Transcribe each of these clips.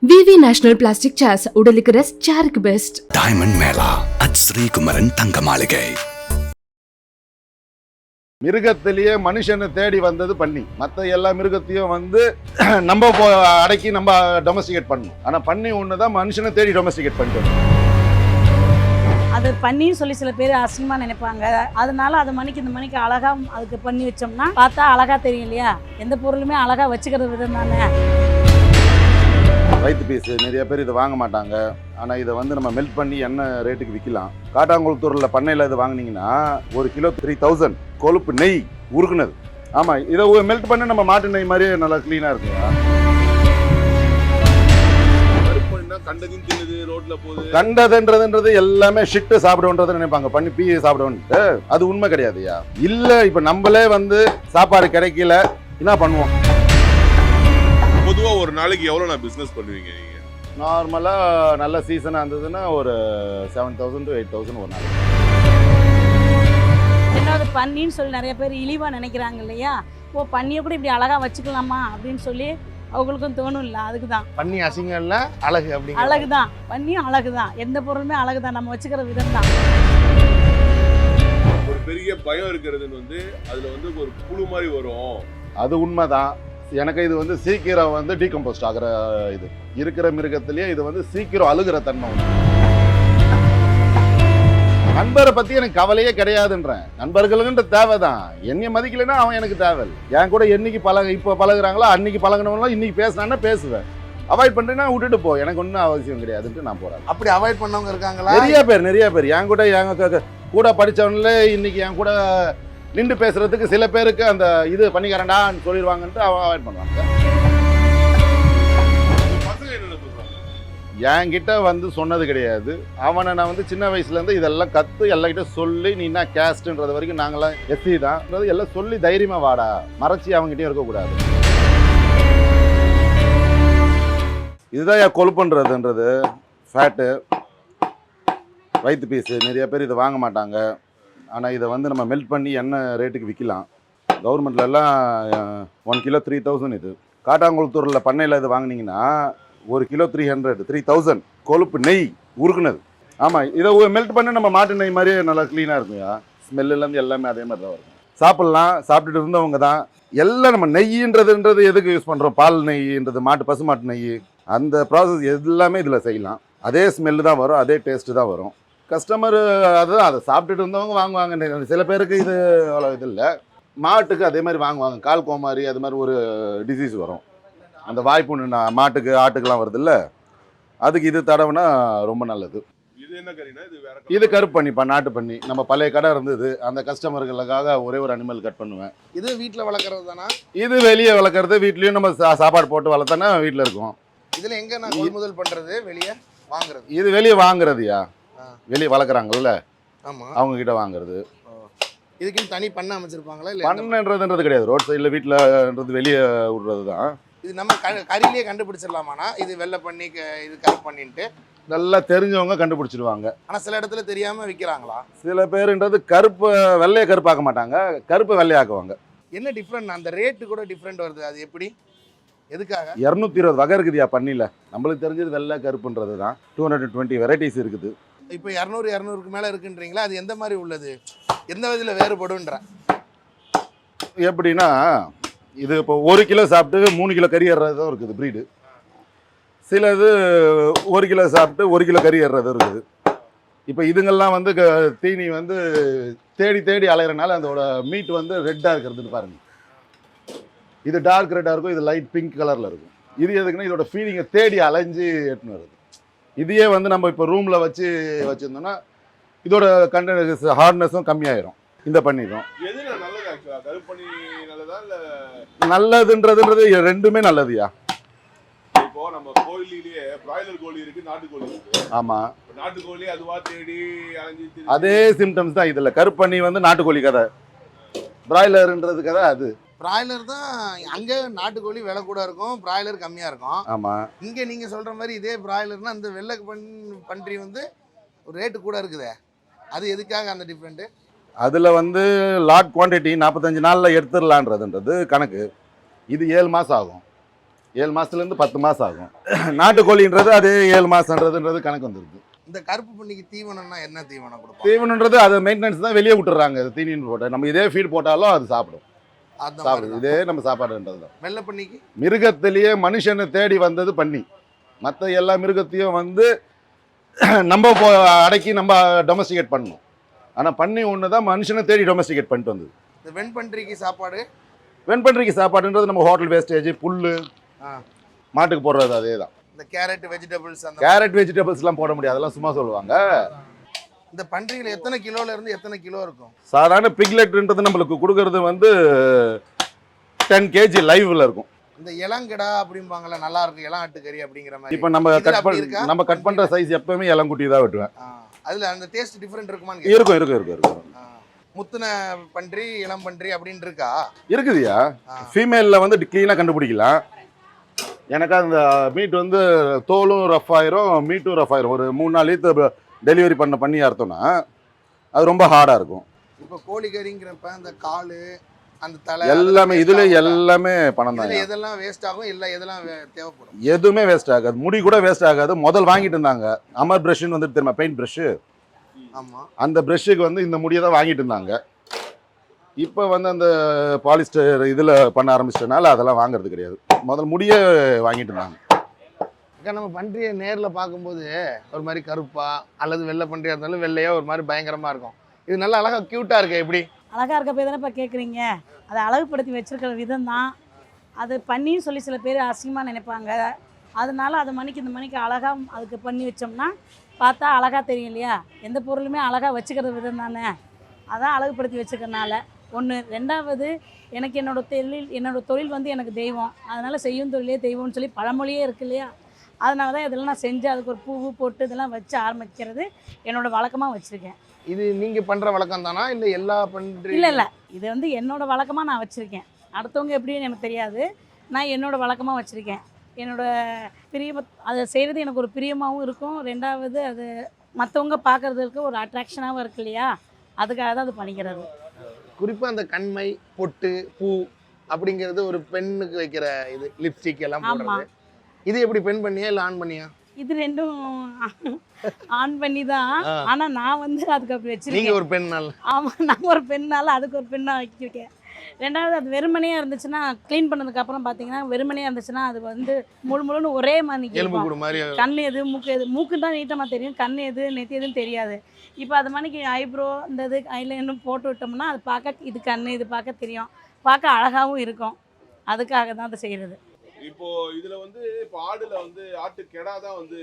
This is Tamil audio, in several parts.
VV National Plastic Chairs உடலுக்கு ரெஸ்ட், சேருக்கு best. Diamond mela at Srikumaran Thanga Maligai. மிருகத்திலேயே மனுஷனை தேடி வந்தது பன்னி. மற்ற எல்லா மிருகத்தையும் வந்து நம்ம அடக்கி நம்ம டொமஸ்டிகேட் பண்ணணும். ஆனா பன்னி ஒன்று தான் மனுஷனை தேடி டொமஸ்டிகேட் பண்ணிட்டு. அது பண்ணின்னு சொல்லி சில பேர் அசிங்கமாக நினைப்பாங்க. அதனால அது மணிக்கு இந்த மணிக்கு அழகாக அதுக்கு பண்ணி வச்சோம்னா பார்த்தா அழகாக தெரியும் இல்லையா? எந்த பொருளுமே அழகாக வச்சுக்கிறது விதம் தானே. வயிற்று பீஸு நிறைய பேர் இதை வாங்க மாட்டாங்க. ஆனால் இதை வந்து நம்ம மெல்ட் பண்ணி என்ன ரேட்டுக்கு விற்கலாம். காட்டாங்குளத்தூரில் பண்ணையில் இது வாங்கினீங்கன்னா 1 கிலோ 3000. கொழுப்பு நெய் உருக்குனது. ஆமாம், இதை மெல்ட் பண்ணி நம்ம மாட்டு நெய் மாதிரியே நல்லா க்ளீனாக இருக்குங்க. கண்டதுன்றது எல்லாமே ஷிட்டு சாப்பிடுன்றது நினைப்பாங்க. பண்ணி பீ சாப்பிடுவோன்ட்டு அது உண்மை கிடையாதுயா. இல்லை, இப்போ நம்மளே வந்து சாப்பாடு கிடைக்கல என்ன பண்ணுவோம்? பொதுவாக ஒரு நாளைக்கு எவ்வளோ நான் பிஸ்னஸ் பண்ணுவீங்க நீங்கள்? நார்மலாக நல்ல சீசனாக இருந்ததுன்னா ஒரு 7000 to 8000 ஒரு நாள். ரெண்டாவது பன்னின்னு சொல்லி நிறைய பேர் இழிவாக நினைக்கிறாங்க இல்லையா? ஓ, பன்னியை கூட இப்படி அழகாக வச்சுக்கலாமா அப்படின்னு சொல்லி அவங்களுக்கும் தோணும் இல்லை. அதுக்கு தான் பன்னி அசிங்கம் இல்லை, அழகு. அப்படி அழகு தான், பன்னியும் அழகு தான். எந்த பொருளுமே அழகு தான், நம்ம வச்சுக்கிற விதம் தான். ஒரு பெரிய பயம் இருக்கிறதுன்னு வந்து அதில் வந்து ஒரு புழு மாதிரி வரும். அது உண்மைதான். எனக்கு இது வந்து சீக்கிரம் வந்து டீகம்போஸ்ட் ஆகிற இது இருக்கிற மிருகத்திலேயே இது வந்து சீக்கிரம் அழுகிற தன்மை உண்டு. நண்பரை பத்தி எனக்கு கவலையே கிடையாதுன்றேன். நண்பர்களுக்குன்ற தேவைதான். என்னைய மதிக்கலைன்னா அவன் எனக்கு தேவை. என் கூட என்னைக்கு இப்போ பழகுறாங்களோ அன்னைக்கு பழகினவங்களும் இன்னைக்கு பேசினான்னா பேசுவேன். அவாய்ட் பண்ணுறேன்னா விட்டுட்டு போ, எனக்கு ஒன்றும் அவசியம் கிடையாதுன்ட்டு நான் போறேன். அப்படி அவாய்ட் பண்ணவங்க இருக்காங்களா? நிறைய பேர் என் கூட படித்தவங்களே இன்னைக்கு என் கூட நின்று பேசுறதுக்கு சில பேருக்கு அந்த இது பண்ணிக்கிறேன்டான்னு சொல்லிடுவாங்கன்ட்டு அவன் அவாய்ட் பண்ணுவாங்க. என்கிட்ட வந்து சொன்னது கிடையாது. அவனை நான் வந்து சின்ன வயசுலேருந்து இதெல்லாம் கற்று எல்லாக்கிட்ட சொல்லி நீ என்ன கேஸ்ட்ன்றது வரைக்கும் நாங்களாம் எஸ்சி தான் எல்லாம் சொல்லி தைரியமாக வாடா, மறைச்சி அவங்ககிட்டயும் இருக்கக்கூடாது. இதுதான் என் கொழுப்புன்றதுன்றது. ஃபேட்டு, வயிற்று பீஸு நிறைய பேர் இதை வாங்க மாட்டாங்க. ஆனால் இதை வந்து நம்ம மெல்ட் பண்ணி என்ன ரேட்டுக்கு விற்கலாம். கவர்மெண்ட்லலாம் 1 கிலோ 3000 இது. காட்டாங்குளத்தூரில் பண்ணையில் இது வாங்கினீங்கன்னா 1 கிலோ 3000 கொழுப்பு நெய் உருக்குனது. ஆமாம், இதை மெல்ட் பண்ணி நம்ம மாட்டு நெய் மாதிரியே நல்லா க்ளீனாக இருக்குங்க. ஸ்மெல்லுலேருந்து எல்லாமே அதே மாதிரி தான் இருக்கும். சாப்பிட்லாம், சாப்பிட்டுட்டு இருந்தவங்க தான். எல்லாம் நம்ம நெய்ன்றது எதுக்கு யூஸ் பண்ணுறோம்? பால் நெய்ன்றது, பசுமாட்டு நெய், அந்த ப்ராசஸ் எல்லாமே இதில் செய்யலாம். அதே ஸ்மெல்லு தான் வரும், அதே டேஸ்ட்டு தான் வரும். கஸ்டமர் அதுதான் அதை சாப்பிட்டுட்டு இருந்தவங்க வாங்குவாங்க. சில பேருக்கு இது அவ்வளோ இது இல்லை. மாட்டுக்கு அதே மாதிரி வாங்குவாங்க. கால் கோமாரி அது மாதிரி ஒரு டிசீஸ் வரும். அந்த வாய்ப்புன்னு மாட்டுக்கு ஆட்டுக்கெல்லாம் வருது இல்லை, அதுக்கு இது தடவுனா ரொம்ப நல்லது. இது கருப்பு பண்ணிப்பா, நாட்டு பண்ணி. நம்ம பழைய கடை இருந்தது, அந்த கஸ்டமர்களுக்காக ஒரே ஒரு அனிமல் கட் பண்ணுவேன். இது வீட்டில் வளர்க்குறது தானா? இது வெளியே வளர்க்குறது. வீட்லேயும் நம்ம சாப்பாடு போட்டு வளர்த்தானா வீட்டில் இருக்கும். இதில் எங்கே நான் கொள்முதல் பண்ணுறது? வெளியே வாங்குறது? இது வெளியே வாங்குறதுயா. வெளியே வளர்க்குறாங்கல்ல, ஆமாம், அவங்க கிட்ட வாங்குறது. இதுக்குன்னு தனி பண்ண அமைச்சிருப்பாங்களா? இல்லை, பண்ணன்றது கிடையாது. ரோட் சைடில் வீட்டில்ன்றது வெளியே விடுறது தான். இது நம்ம கறியிலேயே கண்டுபிடிச்சிடலாமாண்ணா? இது வெள்ளை பண்ணி இது கருப்பு பண்ணிட்டு நல்லா தெரிஞ்சவங்க கண்டுபிடிச்சிடுவாங்க. ஆனால் சில இடத்துல தெரியாமல் விற்கிறாங்களா? சில பேருன்றது கருப்பு வெள்ளையை கருப்பாக்க மாட்டாங்க, கருப்பு வெள்ளையாக்குவாங்க. என்ன டிஃப்ரெண்ட்? அந்த ரேட்டு கூட டிஃப்ரெண்ட் வருது. அது எப்படி, எதுக்காக? 220 வகை இருக்குதுயா பண்ணியில். நம்மளுக்கு தெரிஞ்சது வெள்ளை கருப்புன்றது தான். 220 வெரைட்டிஸ் இருக்குது. இப்போ 200 மேலே இருக்குன்றீங்களா? அது எந்த மாதிரி உள்ளது, எந்த விதத்தில் வேறுபடுன்ற? எப்படின்னா, இது இப்போ 1 கிலோ சாப்பிட்டு 3 கிலோ கறி ஏறுறதும் இருக்குது ப்ரீடு. சிலது 1 கிலோ சாப்பிட்டு 1 கிலோ கறி ஏறுறதும் இருக்குது. இப்போ இதுங்கெல்லாம் வந்து தீனி வந்து தேடி அலையிறனால அதோட மீட் வந்து ரெட்டாக இருக்கிறதுன்னு பாருங்கள். இது டார்க் ரெட்டாக இருக்கும், இது லைட் பிங்க் கலரில் இருக்கும். இது எதுக்குன்னா இதோட ஃபீலிங்கை தேடி அலைஞ்சு எட்டுன்னு வருது. இதையே வந்து நம்ம இப்போ ரூமில் வச்சுருந்தோம்னா இதோட ஹார்ட்னஸும் கம்மியாயிரும். இந்த பண்ணிடும். நல்லதுன்றது ரெண்டுமே நல்லதுயா. இப்போ நம்ம கோழிலேயே பிராய்லர் கோழி இருக்கு, நாட்டு கோழி இருக்கு. ஆமா, நாட்டு கோழி அதுவா தேடி அலைஞ்சு அதே சிம்டம்ஸ் தான் இதில். கருப்பண்ணி வந்து நாட்டுக்கோழி கதை, பிராய்லர்ன்றது கதை. அது பிராய்லர் தான். அங்கே நாட்டுக்கோழி விலை கூட இருக்கும், பிராய்லர் கம்மியாக இருக்கும். ஆமாம், இங்கே நீங்கள் சொல்கிற மாதிரி இதே பிராய்லர்னா அந்த வெள்ளை பன்றி வந்து ஒரு ரேட்டு கூட இருக்குதே, அது எதுக்காக அந்த டிஃப்ரெண்ட்டு? அதில் வந்து லாட் குவான்டிட்டி 45 நாளில் எடுத்துடலான்றதுன்றது கணக்கு. இது 7 மாதம் ஆகும். 7 மாதத்துலேருந்து 10 மாதம் ஆகும். நாட்டுக்கோழின்றது அது 7 மாதன்றதுன்றது கணக்கு வந்துருக்கு. இந்த கருப்பு பண்ணிக்கு தீவனம்னா என்ன தீவனம் கொடுப்போம்? தீவனன்றது அது மெயின்டெனன்ஸ் தான், வெளியே விட்டுறாங்க. அது தீனின்னு போட்டு நம்ம இதே ஃபீட் போட்டாலும் அது சாப்பிடும். அந்த சாப்பிடும், இதே நம்ம சாப்பாடுன்றது தான். வெள்ளை பண்ணிக்கு மிருகத்திலேயே மனுஷனை தேடி வந்தது பன்னி. மற்ற எல்லா மிருகத்தையும் வந்து நம்ம அடக்கி நம்ம டொமஸ்டிகேட் பண்ணணும். ஆனால் பன்னி ஒன்று தான் மனுஷனை தேடி டொமஸ்டிகேட் பண்ணிட்டு வந்தது. இந்த வெண்பன்றிக்கு சாப்பாடு, வெண்பன்றிக்கு சாப்பாடுன்றது நம்ம ஹோட்டல் வேஸ்டேஜ், புல் மாட்டுக்கு போடுறது அதே தான். இந்த கேரட் வெஜிடபிள்ஸ், அந்த கேரட் வெஜிடபிள்ஸ்லாம் போட முடியாது, அதெல்லாம் சும்மா சொல்லுவாங்க. இந்த பன்றிகள் எத்தனை கிலோல இருந்து எத்தனை கிலோ இருக்கும்? சாதாரண பிக்லெட்ன்றது நம்மளுக்கு கொடுக்கறது வந்து 10 kg லைவ்ல இருக்கும். இந்த இளங்கடா அப்படிம்பாங்கல்ல, நல்லா இருக்கு இளங்காட்டுக்கறி அப்படிங்கிற மாதிரி. இப்போ நம்ம கட் பண்ற சைஸ் எப்பவுமே இளங்குட்டி தான் வெட்டுவேன். அதுல அந்த டேஸ்ட் டிஃபரெண்ட் இருக்குமான்னு இருக்கும் இருக்கும் இருக்கும் இருக்கும். முத்துன பன்றி, இளம் பன்றி அப்படின்னு இருக்கா? இருக்குதுயா. ஃபீமேலில் வந்து க்ளீனாக கண்டுபிடிக்கலாம். எனக்கு அந்த மீட் வந்து தோலும் ரஃப் ஆயிரும், மீட்டும் ரஃப் ஆயிரும். ஒரு 3-4 லீட்டர் டெலிவரி பண்ணி அறுத்தோம்னா அது ரொம்ப ஹார்டாக இருக்கும். இப்போ கோழிக்கறிங்கிறப்ப அந்த கால், அந்த தலை எல்லாமே இதுல எல்லாமே பணம் தான். எதெல்லாம் வேஸ்ட் ஆகும், இல்லை எதெல்லாம் தேவைப்படும்? எதுவுமே வேஸ்ட் ஆகாது. முடி கூட வேஸ்ட் ஆகாது. முதல் வாங்கிட்டு இருந்தாங்க அமர் ப்ரஷ்ன்னு வந்து தெரியுமா, பெயிண்ட் ப்ரஷ்ஷு. ஆமாம், அந்த ப்ரஷ்ஷுக்கு வந்து இந்த முடியை தான் வாங்கிட்டு இருந்தாங்க. இப்போ வந்து அந்த பாலிஸ்டர் இதில் பண்ண ஆரம்பிச்சிட்டனால அதெல்லாம் வாங்குறது கிடையாது. முதல் முடியே வாங்கிட்டு இருந்தாங்க. நம்ம பன்றியை நேரில் பார்க்கும்போது ஒரு மாதிரி கருப்பா அல்லது வெள்ளை பன்றியாக இருந்தாலும் வெள்ளையா ஒரு மாதிரி பயங்கரமாக இருக்கும். இது நல்லா அழகாக க்யூட்டாக இருக்கு. எப்படி அழகாக இருக்க போய் தானே இப்போ கேட்குறீங்க. அதை அழகுபடுத்தி வச்சுருக்கிற விதம் தான் அது. பண்ணின்னு சொல்லி சில பேர் அசிங்கமாக நினைப்பாங்க. அதனால அது மணிக்கு இந்த மணிக்கு அழகாக அதுக்கு பண்ணி வச்சோம்னா பார்த்தா அழகாக தெரியும் இல்லையா. எந்த பொருளுமே அழகாக வச்சுக்கிற விதம் தானே, அதான் அழகுபடுத்தி வச்சுக்கிறனால ஒன்று. ரெண்டாவது, எனக்கு என்னோடய தொழில் வந்து எனக்கு தெய்வம். அதனால் செய்யும் தொழிலே தெய்வம்னு சொல்லி பழமொழியே இருக்கு இல்லையா. அதனால தான் இதெல்லாம் நான் செஞ்சு அதுக்கு ஒரு பூ போட்டு இதெல்லாம் வச்சு ஆரம்பிக்கிறது என்னோடய வழக்கமாக வச்சுருக்கேன். இது நீங்கள் பண்ணுற வழக்கம் தானா, இல்லை எல்லா பன்றி? இல்லை, இது வந்து என்னோடய வழக்கமாக நான் வச்சுருக்கேன். அடுத்தவங்க எப்படின்னு எனக்கு தெரியாது. நான் என்னோடய வழக்கமாக வச்சுருக்கேன். என்னோடய அதை செய்கிறது எனக்கு ஒரு பிரியமாகவும் இருக்கும். ரெண்டாவது, அது மற்றவங்க பார்க்குறதுக்கு ஒரு அட்ராக்ஷனாகவும் இருக்கு இல்லையா. அதுக்காக தான் அது பண்ணிக்கிறது. குறிப்பாக அந்த கண்மை, பொட்டு, பூ அப்படிங்கிறது ஒரு பெண்ணுக்கு வைக்கிற இது, லிப்ஸ்டிக் எல்லாம் போடுறது. இது எப்படி பெண் பண்ணியா இல்லை ஆண் பண்ணியா? இது ரெண்டும் ஆன் பண்ணி தான். ஆனால் நான் வந்து அதுக்கு அப்படி வச்சுருக்கேன். நீங்கள் ஒரு பெண்ணால்? ஆமாம், நான் ஒரு பெண்ணால் அதுக்கு ஒரு பெண்ணாக வச்சுருக்கேன். ரெண்டாவது, அது வெறுமனையாக இருந்துச்சுன்னா க்ளீன் பண்ணதுக்கப்புறம் பார்த்தீங்கன்னா வெறுமனையாக இருந்துச்சுன்னா அது வந்து முழுன்னு ஒரே மாதிரி எலும்பு கூடு மாதிரி. கண் எது மூக்கு எது, மூக்கு தான் நீட்டமாக தெரியும், கண் எது நெத்தி எதுன்னு தெரியாது. இப்போ அது மாதிரிக்கு ஐப்ரோ இந்த இது ஐலைனும் போட்டு விட்டோம்னா அது பார்க்க, இது கண் இது பார்க்க தெரியும், பார்க்க அழகாகவும் இருக்கும். அதுக்காக தான் அதை செய்கிறது. இப்போ இதுல வந்து இப்போ ஆடுல வந்து ஆட்டு கெடா தான் வந்து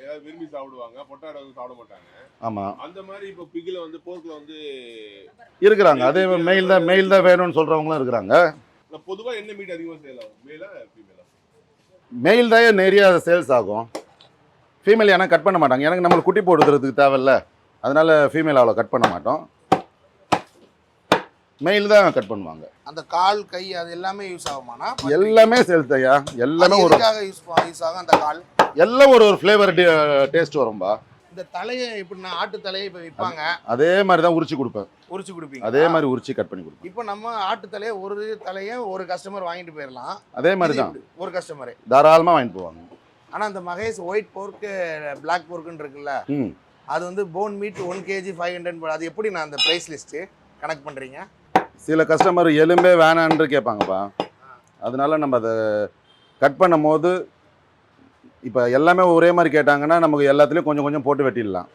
ஏதாவது விரும்பி சாப்பிடுவாங்க, பொட்டாடை வந்து சாப்பிட மாட்டாங்க. ஆமாம், அந்த மாதிரி இப்போ பிகில் வந்து போர்க்கில் வந்து இருக்கிறாங்க. அதே மெயில் தான் வேணும்னு சொல்கிறவங்களும் இருக்கிறாங்க. பொதுவாக என்ன மீட் அதிகமாக சேல் ஆகும், மேலா ஃபீமேலா? மெயில் தான் நிறைய சேல்ஸ் ஆகும். ஃபீமேல் ஏன்னா கட் பண்ண மாட்டாங்க. எனக்கு நம்மளுக்கு குட்டி போடுறதுக்கு தேவையில்ல, அதனால ஃபீமேல் அவ்வளோ கட் பண்ண மாட்டோம். மெயில் தான் கட் பண்ணுவாங்க. அந்த கால், கை அது எல்லாமே யூஸ் ஆகுமானா? எல்லாமே சேல்ஸ் ஐயா. எல்லாமே ஒரு யூஸ் ஆகும். அந்த கால் எல்லாம் ஒரு ஃப்ளேவர் டேஸ்ட் வரும்பா. இந்த தலையை எப்படின்னா ஆட்டு தலையை இப்போ விற்பாங்க, அதே மாதிரி தான் உரிச்சு கொடுப்பேன். உரிச்சு கொடுப்பீங்க? அதே மாதிரி உரிச்சு கட் பண்ணி கொடுப்பேன். இப்போ நம்ம ஆட்டு தலையை ஒரு கஸ்டமர் வாங்கிட்டு போயிடலாம். அதே மாதிரி தான் ஒரு கஸ்டமரே தாராளமாக வாங்கிட்டு போவாங்க. ஆனால் அந்த மகேஷ் ஒயிட் போர்க்கு பிளாக் போர்க்குன்னு இருக்குல்ல, அது வந்து போன் மீட் 1 kg 500. அது எப்படி நான் அந்த ப்ரைஸ் லிஸ்ட்டு கனெக்ட் பண்ணுறீங்க? சில கஸ்டமர் எலும்பே வேணான்னு கேட்பாங்கப்பா. அதனால நம்ம அதை கட் பண்ணும் போது இப்போ எல்லாமே ஒரே மாதிரி கேட்டாங்கன்னா நமக்கு எல்லாத்துலேயும் கொஞ்சம் கொஞ்சம் போட்டு வெட்டிடலாம்.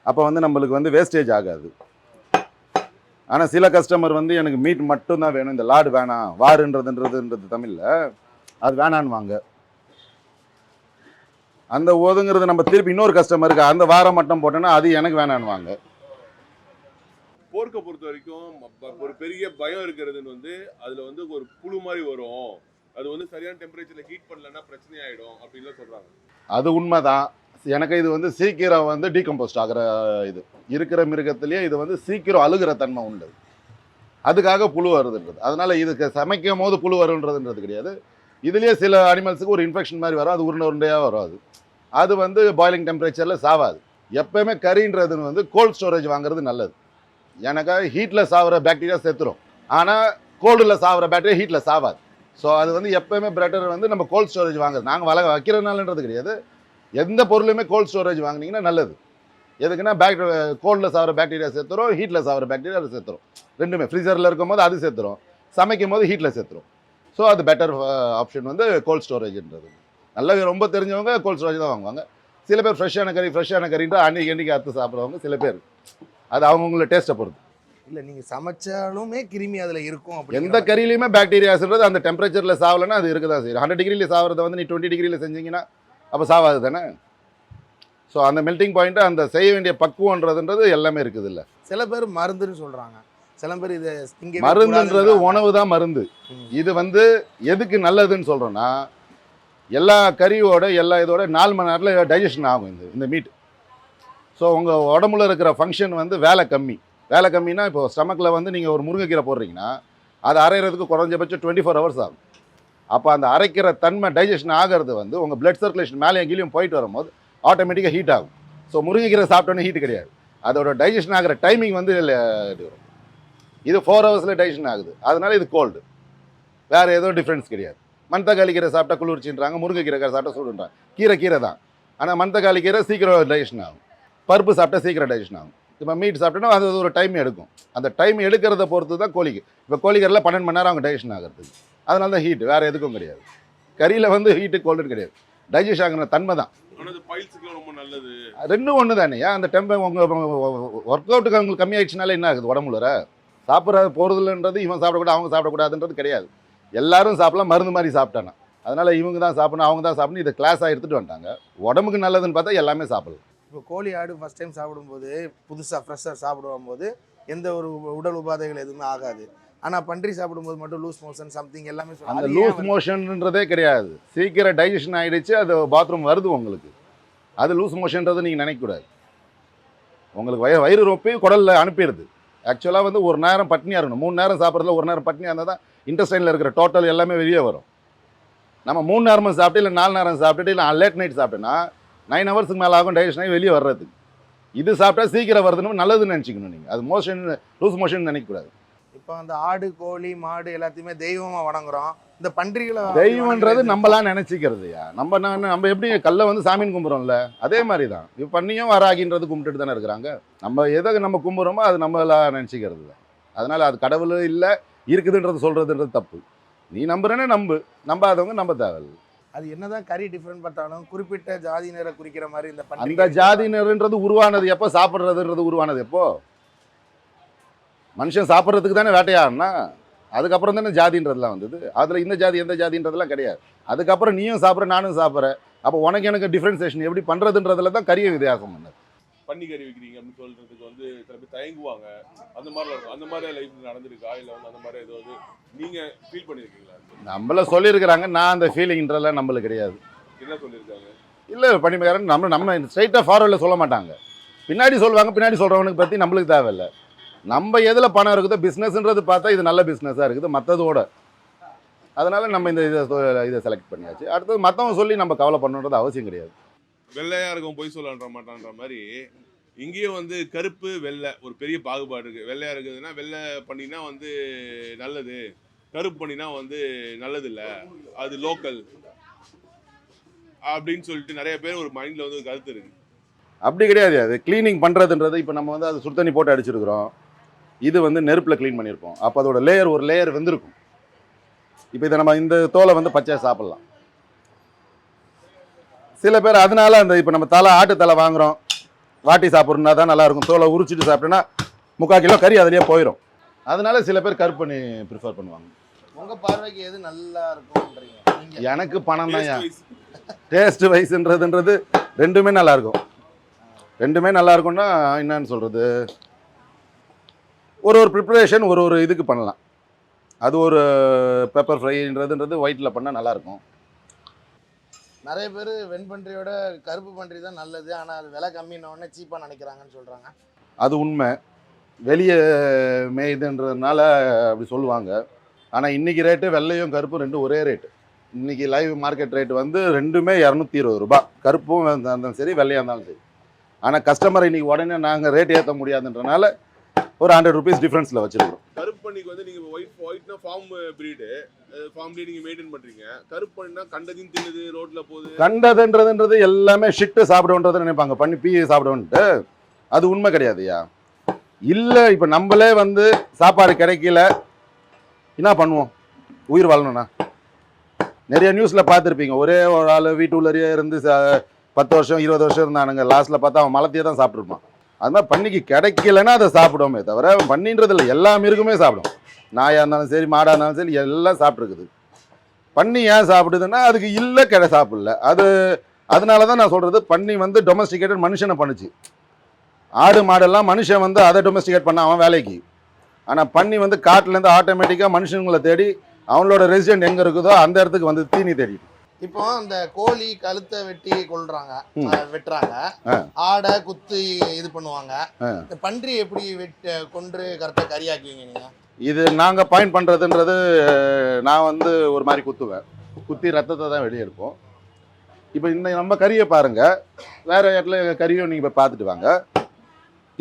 அப்போ வந்து நம்மளுக்கு வந்து வேஸ்டேஜ் ஆகாது. ஆனால் சில கஸ்டமர் வந்து எனக்கு மீட் மட்டும்தான் வேணும், இந்த லாடு வேணாம், வாருன்றதுன்றது தமிழில் அது வேணான்னுவாங்க. அந்த ஓதுங்கிறது நம்ம திருப்பி இன்னொரு கஸ்டமருக்கு அந்த வாரம் மட்டும் போட்டோன்னா அது எனக்கு வேணான்னுவாங்க. போர்க்கை பொறுத்த வரைக்கும் ஒரு பெரிய பயம் இருக்கிறதுன்னு வந்து அதுல வந்து ஒரு புழு மாதிரி வரும், அது வந்து சரியான டெம்பரேச்சர்ல ஹீட் பண்ணலன்னா பிரச்சனை ஆயிடும் அப்படின்லாம் சொல்றாங்க. அது உண்மைதான். எனக்கு இது வந்து சீக்கிரம் வந்து டீகம்போஸ்ட் ஆகிற இது இருக்கிற மிருகத்திலேயே இது வந்து சீக்கிரம் அழுகிற தன்மை உண்டு. அதுக்காக புழு வருதுன்றது. அதனால இதுக்கு சமைக்கும் போது புழு வருன்றதுன்றது கிடையாது. இதுலேயே சில அனிமல்ஸுக்கு ஒரு இன்ஃபெக்ஷன் மாதிரி வரும், அது உருண்டையாக வரும். அது வந்து பாயிலிங் டெம்பரேச்சரில் சாவாது. எப்போயுமே கறின்றதுன்னு வந்து கோல்ட் ஸ்டோரேஜ் வாங்குறது நல்லது. எனக்கு ஹீட்டில் சாகிற பாக்டீரியா செத்துரும், ஆனால் கோல்டில் சாகிற பாக்டீரியா ஹீட்டில் சாவாது. ஸோ அது வந்து எப்போயுமே பெட்டர் வந்து நம்ம கோல்ட் ஸ்டோரேஜ் வாங்குறது. நாங்கள் வைக்கிறதுனாலன்றது கிடையாது, எந்த பொருளுமே கோல்ட் ஸ்டோரேஜ் வாங்கினீங்கன்னா நல்லது. எதுக்குன்னா கோல்டில் சாகிற பாக்டீரியா சேர்த்துரும், ஹீட்டில் சாகிற பாக்டீரியா அது சேர்த்துரும். ரெண்டுமே ஃப்ரீசரில் இருக்கும் போது அது சேர்த்துரும், சமைக்கும் போது ஹீட்டில் சேர்த்துரும். ஸோ அது பெட்டர் ஆப்ஷன் வந்து கோல்ட் ஸ்டோரேஜ்ன்றது. நல்லா ரொம்ப தெரிஞ்சவங்க கோல்ட் ஸ்டோரேஜ் தான் வாங்குவாங்க. சில பேர் ஃப்ரெஷ்ஷான கறின்ற அன்றைக்கி அறுத்து சாப்பிட்றவங்க சில பேர், அது அவங்கவுங்கள டேஸ்ட்டை பொறுத்து. இல்லை நீங்கள் சமைச்சாலுமே கிருமி அதில் இருக்கும். அப்படி எந்த கறியிலையுமே பாக்டீரியாஸ்ன்றது அந்த டெம்பரேச்சரில் சாவலைன்னா அது இருக்குதான் செய்யும். 100 டிகிரியில் சாகிறத வந்து நீ 20 டிகிரியில் செஞ்சீங்கன்னா அப்போ சாவாது தானே. ஸோ அந்த மெல்ட்டிங் பாயிண்ட்டு, அந்த செய்ய வேண்டிய பக்குவன்றதுன்றது எல்லாமே இருக்குது. இல்லை சில பேர் மருந்துன்னு சொல்கிறாங்க, சில பேர் இதை இங்கே மருந்துன்றது உணவு தான் மருந்து. இது வந்து எதுக்கு நல்லதுன்னு சொல்கிறோன்னா, எல்லா கறியோட எல்லா இதோட 4 மணி நேரத்தில் டைஜஷன் ஆகும் இந்த மீட். ஸோ உங்கள் உடம்புல இருக்கிற ஃபங்க்ஷன் வந்து வேலை கம்மினா, இப்போ ஸ்டமக்கில் வந்து நீங்கள் ஒரு முருங்கைக்கீரை போடுறீங்கன்னா அது அரைகிறதுக்கு குறைஞ்சபட்சம் 24 ஹவர்ஸ் ஆகும். அப்போ அந்த அரைக்கிற தன்மை டைஜஷன் ஆகிறது வந்து உங்கள் பிளட் சர்க்குலேஷன் மேலே கீழே போயிட்டு வரும்போது ஆட்டோமேட்டிக்காக ஹீட் ஆகும். ஸோ முருங்கைக்கீரை சாப்பிட்டோன்னே ஹீட் கிடையாது, அதோட டைஜஷன் ஆகிற டைமிங் வந்து இது 4 ஹவர்ஸில் டைஜஷன் ஆகுது. அதனால இது கோல்டு, வேறு ஏதோ டிஃப்ரென்ஸ் கிடையாது. மணத்தக்காளி கீரை சாப்பிட்டா குளிர்ச்சின்றாங்க, முருங்கைக்கீரை சாப்பிட்டா சூடுன்றாங்க. கீரை தான், ஆனால் மணத்தக்காளி கீரை சீக்கிரம் டைஜஷன் ஆகும், பருப்பு சாப்பிட்டா சீக்கிரம் டைஜஷன் ஆகும். இப்போ மீட் சாப்பிட்டோன்னா அது ஒரு டைம் எடுக்கும். அந்த டைம் எடுக்கிறத பொறுத்து தான் கோழிக்கு. இப்போ கோழிக்கறியில் 12 மணி நேரம் அவங்க டைஜஷன் ஆகிறதுக்கு. அதனால தான் ஹீட், வேறு எதுக்கும் கிடையாது. கறியில் வந்து ஹீட்டு கோல்டுன்னு கிடையாது, டைஜஷன் ஆகிற தன்மை தான். ரொம்ப நல்லது. ரெண்டும் ஒன்று தானே. அந்த டெம்பர் உங்கள் ஒர்க் அவுட்டுக்கு அவங்களுக்கு கம்மியாயிடுச்சுனால என்ன ஆகுது உடம்புல? சாப்பிட்ற போகிறதுலன்றது இவன் சாப்பிடக்கூடாது அவங்க சாப்பிடக்கூடாதுன்றது கிடையாது. எல்லாரும் சாப்பிடலாம், மருந்து மாதிரி சாப்பிட்டானா. அதனால் இவங்க தான் சாப்பிடணும், அவங்க தான் சாப்பிடணும், இதை கிளாஸாக எடுத்துகிட்டு வந்துட்டாங்க. உடம்புக்கு நல்லதுன்னு பார்த்தா எல்லாமே சாப்பிடலாம். இப்போ கோழி ஆடு ஃபஸ்ட் டைம் சாப்பிடும்போது, புதுசாக ஃப்ரெஷ்ஷாக சாப்பிடும்போது எந்த ஒரு உடல் உபாதைகள் எதுவுமே ஆகாது. ஆனால் பன்றி சாப்பிடும்போது மட்டும் லூஸ் மோஷன் சம்திங் எல்லாமே அந்த லூஸ் மோஷன்ன்றதே கிடையாது. சீக்கிரம் டைஜஷன் ஆகிடுச்சு, அது பாத்ரூம் வருது உங்களுக்கு, அது லூஸ் மோஷன்றது நீங்கள் நினைக்கக்கூடாது. உங்களுக்கு வயிறு ரொப்பி குடலில் அனுப்பிடுது. ஆக்சுவலாக வந்து ஒரு நேரம் பட்னியாக இருக்கணும். 3 நேரம் சாப்பிட்றதுல ஒரு நேரம் பட்னியாக இருந்தால் தான் இன்டெஸ்டைனில் இருக்கிற டோட்டல் எல்லாமே வெளியே வரும். நம்ம 3 நேரமும் சாப்பிட்டு இல்லை 4 நேரம் சாப்பிட்டுட்டு இல்லை லேட் நைட் சாப்பிட்டேன்னா 9 ஹவர்ஸுக்கு மேலே ஆகும் டைஜஷன் ஆகி வெளியே வர்றதுக்கு. இது சாப்பிட்டா சீக்கிரம் வருதுன்னு நல்லதுன்னு நினச்சிக்கணும் நீங்கள். அது மோஷன் லூஸ் மோஷன் நினைக்கக்கூடாது. இப்போ அந்த ஆடு கோழி மாடு எல்லாத்தையுமே தெய்வமாக வணங்குறோம். இந்த பன்றிகளை தெய்வன்றது நம்மளாம் நினச்சிக்கிறதுயா. நம்ம எப்படி கல்லை வந்து சாமின்னு கும்பிட்றோம்ல, அதே மாதிரி தான் இப்போ பண்ணியும் வராகின்றது கும்பிட்டுட்டு தானே இருக்கிறாங்க. நம்ம எதை நம்ம கும்பிட்றோமோ அது நம்மளாம் நினச்சிக்கிறது தான். அதனால் அது கடவுள் இல்லை இருக்குதுன்றது சொல்கிறதுன்றது தப்பு. நீ நம்புறேன்னு நம்பாதவங்க நம்ப தேவையில்லை. அது என்னதான் கறி டிஃப்ரெண்ட் பார்த்தாலும் குறிப்பிட்ட ஜாதியினரை குறிக்கிற மாதிரி இந்த அந்த ஜாதியினருன்றது உருவானது எப்போ? சாப்பிட்றதுன்றது உருவானது எப்போ? மனுஷன் சாப்பிட்றதுக்கு தானே வேட்டையாடனா, அதுக்கப்புறம் தானே ஜாதின்றதுலாம் வந்தது. அதில் இந்த ஜாதி எந்த ஜாதின்றதுலாம் கிடையாது. அதுக்கப்புறம் நீயும் சாப்பிட்ற நானும் சாப்பிட்றேன். அப்போ உனக்கு எனக்கு டிஃப்ரென்சேஷன் எப்படி பண்ணுறதுன்றதுல தான் கறியை வித்தியாசம் பண்ணது. பன்னி கறி வைக்கிறீங்க அப்படின்னு சொல்கிறதுக்கு வந்து சில பேர் தயங்குவாங்க. அந்த மாதிரிலாம் இருக்கும். அந்த மாதிரி லைஃப் நடந்திருக்கா? இல்லை வந்து அந்த மாதிரி ஏதாவது நீங்கள் ஃபீல் பண்ணியிருக்கீங்களா? நம்மள சொல்லியிருக்கிறாங்க, நான் அந்த ஃபீலிங்ன்றலாம் நம்மளுக்கு கிடையாது. என்ன சொல்லியிருக்காங்க? இல்லை பண்ணிக்காரன் நம்ம ஸ்ட்ரைட்டாக ஃபார்வர்டில் சொல்ல மாட்டாங்க, பின்னாடி சொல்லுவாங்க. பின்னாடி சொல்கிறவனுக்கு பற்றி நம்மளுக்கு தேவையில்லை. நம்ம எதில் பணம் இருக்குதோ பிஸ்னஸ்ன்றது பார்த்தா இது நல்ல பிஸ்னஸாக இருக்குது மற்றதோட. அதனால் நம்ம இதை செலக்ட் பண்ணியாச்சு. அடுத்தது மற்றவங்க சொல்லி நம்ம கவலை பண்ணணுன்றது அவசியம் கிடையாது. வெள்ளையாக இருக்கும் பொய் சொல்ல மாட்டான்ற மாதிரி இங்கேயும் வந்து கருப்பு வெள்ளை ஒரு பெரிய பாகுபாடு இருக்குது. வெள்ளையாக இருக்குதுன்னா வெள்ளை பண்ணினா வந்து நல்லது, கருப்பு பண்ணினா வந்து நல்லது இல்லை, அது லோக்கல் அப்படின்னு சொல்லிட்டு நிறைய பேர் ஒரு மைண்டில் வந்து ஒரு கருத்து இருக்குது. அப்படி கிடையாது. அது க்ளீனிங் பண்ணுறதுன்றது இப்போ நம்ம வந்து அது சுடுதண்ணி போட்டு அடிச்சிருக்கிறோம், இது வந்து நெருப்பில் க்ளீன் பண்ணியிருப்போம். அப்போ அதோட ஒரு லேயர் வெந்திருக்கும். இப்போ இதை நம்ம இந்த தோலை வந்து பச்சையாக சாப்பிட்லாம். சில பேர் அதனால அந்த இப்போ நம்ம ஆட்டு தலை வாங்குகிறோம், வாட்டி சாப்பிட்றோன்னா தான் நல்லாயிருக்கும், தோலை உரிச்சிட்டு சாப்பிட்டோன்னா 3/4 கிலோ கறி அதிலேயே போயிடும். அதனால சில பேர் கருப்பு பண்ணி ப்ரிஃபர் பண்ணுவாங்க. உங்கள் பார்வைக்கு எது நல்லா இருக்கும்ன்றீங்க? எனக்கு பணம் தான். டேஸ்ட் வைஸ்ன்றதுன்றது ரெண்டுமே நல்லாயிருக்கும். ரெண்டுமே நல்லா இருக்கும்னா என்னன்னு சொல்கிறது, ஒரு ப்ரிப்பரேஷன் ஒரு இதுக்கு பண்ணலாம். அது ஒரு பெப்பர் ஃப்ரைன்றது ஒயிட்டில் பண்ணால் நல்லாயிருக்கும். நிறைய பேர் வெண்பன்றியோட கருப்பு பன்றி தான் நல்லது, ஆனால் அது விலை கம்மின்னொடனே சீப்பாக நினைக்கிறாங்கன்னு சொல்கிறாங்க. அது உண்மை. வெளியே மேய்துன்றதுனால அப்படி சொல்லுவாங்க. ஆனால் இன்றைக்கி ரேட்டு வெள்ளையும் கருப்பும் ரெண்டும் ஒரே ரேட்டு. இன்றைக்கி லைவ் மார்க்கெட் ரேட்டு வந்து ரெண்டுமே 220 ரூபா, கருப்பும் இருந்தாலும் சரி வெள்ளையாக இருந்தாலும் சரி. ஆனால் கஸ்டமர் இன்றைக்கி உடனே நாங்கள் ரேட் ஏற்ற முடியாதுன்றனால ஒரு 100 rupees டிஃப்ரென்ஸில் வச்சுருக்கோம். கருப்பு பண்ணிக்கு வந்து நீங்கள் ஒயிட்னா ஃபார்ம் ப்ரீடு, ஃபார்ம்லயே நீங்க மெயின்டைன் பண்றீங்க. கருப்பு பண்ணினா கண்டதையும் தின்னுது, ரோட்ல போகுது. கண்டதுன்றது எல்லாமே ஷிட்டு சாப்பிடுன்றதை நினைப்பாங்க, பண்ணி பீ சாப்பிடுவோன்ட்டு. அது உண்மை கிடையாதுயா. இல்லை இப்போ நம்மளே வந்து சாப்பாடு கிடைக்கல என்ன பண்ணுவோம்? உயிர் வாழணும்னா நிறைய நியூஸில் பார்த்துருப்பீங்க, ஒரே ஒரு ஆள் வீட்டுள்ளே இருந்து 10 வருஷம் 20 வருஷம் இருந்தானுங்க, லாஸ்ட்டில் பார்த்தா அவன் மலத்தையே தான் சாப்பிட்ருப்பான். அது மாதிரி பன்னிக்கு கிடைக்கலன்னா அதை சாப்பிடுவோமே தவிர பன்னின்றது இல்லை, எல்லா மிருகமே சாப்பிடும். நாயாக இருந்தாலும் சரி, மாடாக இருந்தாலும் சரி, எல்லாம் சாப்பிட்ருக்குது. பன்னி ஏன் சாப்பிடுதுன்னா அதுக்கு இல்லை சாப்பிடல. அதனால தான் நான் சொல்கிறது, பன்னி வந்து டொமஸ்டிகேட்டட் மனுஷனை பண்ணுச்சு. ஆடு மாடெல்லாம் மனுஷன் வந்து அதை டொமஸ்டிகேட் பண்ண அவன் வேலைக்கு. ஆனால் பன்னி வந்து காட்டிலேருந்து ஆட்டோமேட்டிக்காக மனுஷங்களை தேடி அவங்களோட ரெசிடென்ட் எங்கே இருக்குதோ அந்த இடத்துக்கு வந்து தீனி தேடிட்டு. இப்போ அந்த கோழி கழுத்தை வெட்டி கொள்றாங்க, வெட்டுறாங்க, ஆடை குத்து இது பண்ணுவாங்க. இந்த பன்றி எப்படி கொன்று கரெக்டாக கறியாக்குவீங்க நீங்க? இது நாங்கள் பாயிண்ட் பண்ணுறதுன்றது, நான் வந்து ஒரு மாதிரி குத்துவேன், குத்தி ரத்தத்தை தான் வெளியே எடுப்போம். இப்போ இந்த நம்ம கறியை பாருங்கள், வேறு இடத்துல கறியும் நீங்கள் போய் பார்த்துட்டு வாங்க.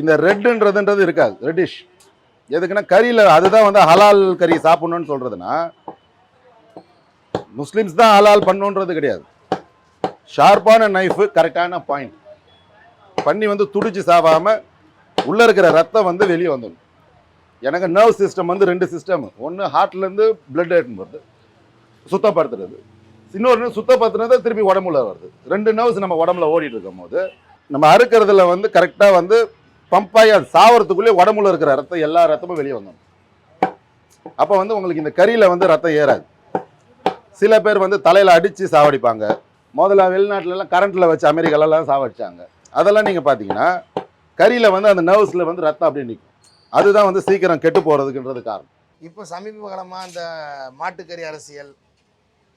இந்த ரெட்டுன்றதுன்றது இருக்காது, ரெட்டிஷ். எதுக்குன்னா கறியில் அதுதான் வந்து ஹலால் கறி சாப்பிட்ணுன்னு சொல்கிறதுனா, முஸ்லீம்ஸ் தான் ஹலால் பண்ணுன்றது கிடையாது. ஷார்ப்பான நைஃபு, கரெக்டான பாயிண்ட். பண்ணி வந்து துடிச்சு சாவாமல் உள்ளே இருக்கிற ரத்தம் வந்து வெளியே வந்துடும். எனக்கு நர்வ் சிஸ்டம் வந்து 2 சிஸ்டம், ஒன்று ஹார்ட்லேருந்து பிளட் எடுத்துன்னு வருது சுத்தப்படுத்துறது, இன்னொன்று சுத்தப்படுத்துறது திருப்பி உடம்புல வருது. 2 நர்வ்ஸ் நம்ம உடம்புல ஓடிட்டு இருக்கும் போது நம்ம அறுக்கிறதுல வந்து கரெக்டாக வந்து பம்பாகி அது சாவறதுக்குள்ளே உடம்புல இருக்கிற ரத்தம் எல்லா ரத்தமும் வெளியே வந்துடும். அப்போ வந்து உங்களுக்கு இந்த கறியில் வந்து ரத்தம் ஏறாது. சில பேர் வந்து தலையில் அடித்து சாவடிப்பாங்க. முதல்ல வெளிநாட்டிலலாம் கரண்ட்டில் வச்சு அமெரிக்காலலாம் சாவடிச்சாங்க. அதெல்லாம் நீங்கள் பார்த்தீங்கன்னா கறியில் வந்து அந்த நர்வ்ஸில் வந்து ரத்தம் அப்படியே நிற்கும். அதுதான் வந்து சீக்கிரம் கெட்டு போகிறதுக்குன்றது காரணம். இப்போ சமீப காலமாக அந்த மாட்டுக்கறி அரசியல்,